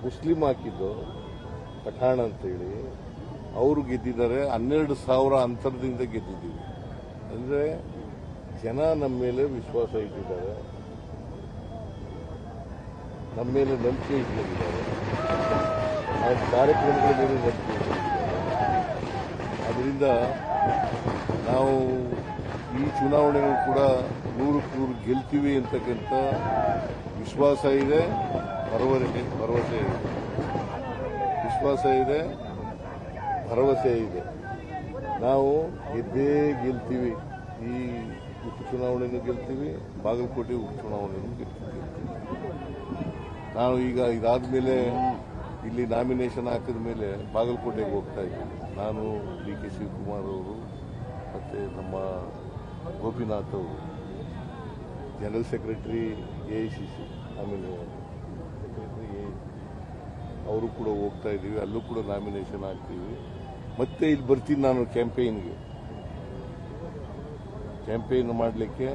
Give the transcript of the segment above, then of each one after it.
Muslim ಹಾಕಿದ್ದು ಪಠಾಣ್ ಅಂತೇಳಿ ಅವರು ಗೆದ್ದಿದ್ದಾರೆ. 12,000 ಅಂತರದಿಂದ ಗೆದ್ದಿದ್ದೀವಿ. ಅಂದರೆ ಜನ ನಮ್ಮ ಮೇಲೆ ವಿಶ್ವಾಸ ಇಟ್ಟಿದ್ದಾರೆ, ನಮ್ಮ ಮೇಲೆ ನಂಬಿಕೆ ಇಟ್ಕೊಂಡಿದ್ದಾರೆ, ಆ ಕಾರ್ಯಕ್ರಮಗಳ ಮೇಲೆ ನಂಬಿಕೆ ಇಟ್ಕೊಂಡಿದ್ದಾರೆ. ಅದರಿಂದ ನಾವು ಈ ಚುನಾವಣೆಗೂ ಕೂಡ 100ಕ್ಕೆ 100 ಗೆಲ್ತೀವಿ ಅಂತಕ್ಕಂಥ ವಿಶ್ವಾಸ ಇದೆ, ಭರವಸೆ ಇದೆ. ವಿಶ್ವಾಸ ಇದೆ, ಭರವಸೆ ಇದೆ. ನಾವು ಗೆದ್ದೇ ಗೆಲ್ತೀವಿ. ಈ ಉಪಚುನಾವಣೆನೂ ಗೆಲ್ತೀವಿ, ಬಾಗಲಕೋಟೆ ಉಪಚುನಾವಣೆನೂ ಗೆಲ್ತೀವಿ. ನಾವು ಈಗ ಇದಾದ ಮೇಲೆ ಇಲ್ಲಿ ನಾಮಿನೇಷನ್ ಹಾಕಿದ ಮೇಲೆ ಬಾಗಲಕೋಟೆಗೆ ಹೋಗ್ತಾ ಇದ್ದೀವಿ. ನಾನು DK ಶಿವಕುಮಾರ್ ಅವರು ಮತ್ತು ನಮ್ಮ ಗೋಪಿನಾಥ್ ಅವರು, ಜನರಲ್ ಸೆಕ್ರೆಟರಿ AICC, ಆಮೇಲೆ ಸೆಕ್ರೆಟರಿ ಅವರು ಕೂಡ ಹೋಗ್ತಾ ಇದ್ದೀವಿ. ಅಲ್ಲೂ ಕೂಡ ನಾಮಿನೇಷನ್ ಹಾಕ್ತೀವಿ. ಮತ್ತೆ ಇಲ್ಲಿ ಬರ್ತೀನಿ ನಾನು ಕ್ಯಾಂಪೇನ್ ಮಾಡಲಿಕ್ಕೆ,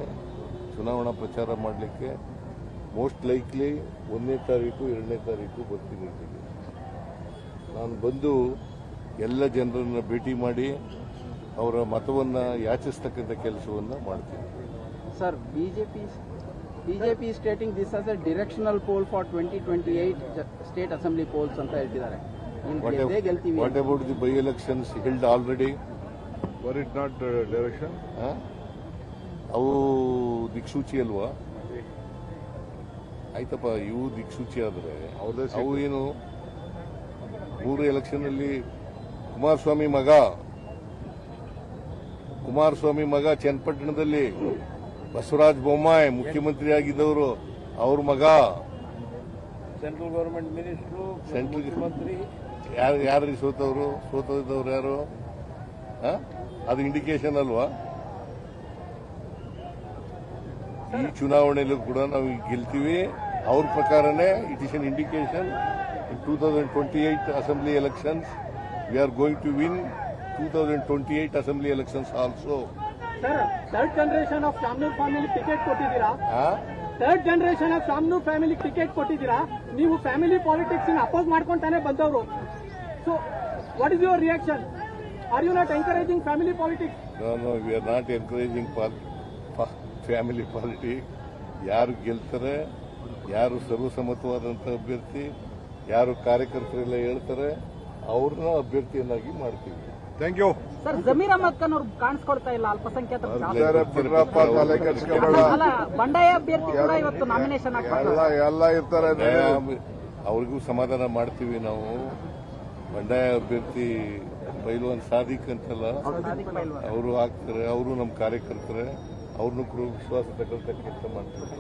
ಚುನಾವಣಾ ಪ್ರಚಾರ ಮಾಡಲಿಕ್ಕೆ. ಮೋಸ್ಟ್ ಲೈಕ್ಲಿ 1ನೇ ತಾರೀಕು 2ನೇ ತಾರೀಕು ಬರ್ತೀನಿ ಇಲ್ಲಿಗೆ. ನಾನು ಬಂದು ಎಲ್ಲ ಜನರನ್ನ ಭೇಟಿ ಮಾಡಿ ಅವರ ಮತವನ್ನು ಯಾಚಿಸ್ತಕ್ಕಂಥ ಕೆಲಸವನ್ನು ಮಾಡ್ತೀನಿ. Sir, BJP stating this as a directional poll for 2028 state assembly polls ಅಂತ ಹೇಳ್ತಿದ್ದಾರೆ. What about the by elections held already? Were it not direction? ಅವು ದಿಕ್ಸೂಚಿ ಅಲ್ವಾ? ಆಯ್ತಪ್ಪ, ಇವು ದಿಕ್ಸೂಚಿ ಆದ್ರೆ ಅವು ಏನು? 3 ಎಲೆಕ್ಷನ್ ಅಲ್ಲಿ ಕುಮಾರಸ್ವಾಮಿ ಮಗ ಚನ್ನಪಟ್ಟಣದಲ್ಲಿ ಬಸವರಾಜ ಬೊಮ್ಮಾಯಿ ಮುಖ್ಯಮಂತ್ರಿ ಆಗಿದ್ದವರು, ಅವ್ರ ಮಗ ಸೆಂಟ್ರಲ್ ಗವರ್ಮೆಂಟ್ ಮಿನಿಸ್ಟರ್, ಸೆಂಟ್ರಲ್ ಮುಖ್ಯಮಂತ್ರಿ. ಯಾರಿಗೆ ಸೋತವ್ರು ಯಾರು? ಅದು ಇಂಡಿಕೇಶನ್ ಅಲ್ವಾ? ಈ ಚುನಾವಣೆಯಲ್ಲೂ ಕೂಡ ನಾವು ಗೆಲ್ತೀವಿ. ಅವ್ರ ಪ್ರಕಾರನೇ it is an indication. In 2028 assembly elections we are going to win 2028 assembly elections also. Sir, third generation of Shamanur family ticket ಕೊಟ್ಟಿದ್ದೀರಾ? Third generation of Shamanur family ticket ಕೊಟ್ಟಿದ್ದೀರಾ? ನೀವು ಫ್ಯಾಮಿಲಿ ಪಾಲಿಟಿಕ್ಸ್ ಅಪೋಸ್ ಮಾಡ್ಕೊಂತಾನೆ ಬಂದವರು. So what is your reaction? Are you not encouraging family politics? No, we are not encouraging family politics. ಯಾರು ಗೆಲ್ತಾರೆ, ಯಾರು ಸರ್ವಸಮ್ಮತವಾದಂಥ ಅಭ್ಯರ್ಥಿ, ಯಾರು ಕಾರ್ಯಕರ್ತರೆಲ್ಲ ಹೇಳ್ತಾರೆ, ಅವ್ರನ್ನ ಅಭ್ಯರ್ಥಿಯನ್ನಾಗಿ ಮಾಡ್ತೀವಿ. Thank you. Sir, Zameer Ahmed Khan ಅವ್ರು ಕಾಣಿಸ್ಕೊಳ್ತಾ ಇಲ್ಲ ಅಲ್ಪಸಂಖ್ಯಾತ ಬಂಡಾಯ ಅಭ್ಯರ್ಥಿ ಕೂಡ ಇವತ್ತು ನಾಮಿನೇಷನ್ ಎಲ್ಲ ಇರ್ತಾರೆ. ಅವ್ರಿಗೂ ಸಮಾಧಾನ ಮಾಡ್ತೀವಿ ನಾವು. ಬಂಡಾಯ ಅಭ್ಯರ್ಥಿ ಪೈಲ್ವಾನ್ ಸಾದಿಕ್ ಅಂತಲ್ಲ, ಅವರು ಆಗ್ತಾರೆ. ಅವರು ನಮ್ಮ ಕಾರ್ಯಕರ್ತರೆ, ಅವ್ರನ್ನೂ ಕೂಡ ವಿಶ್ವಾಸ ತಗೊಳ್ತಕ್ಕ ಕೆಲಸ ಮಾಡ್ತಾರೆ.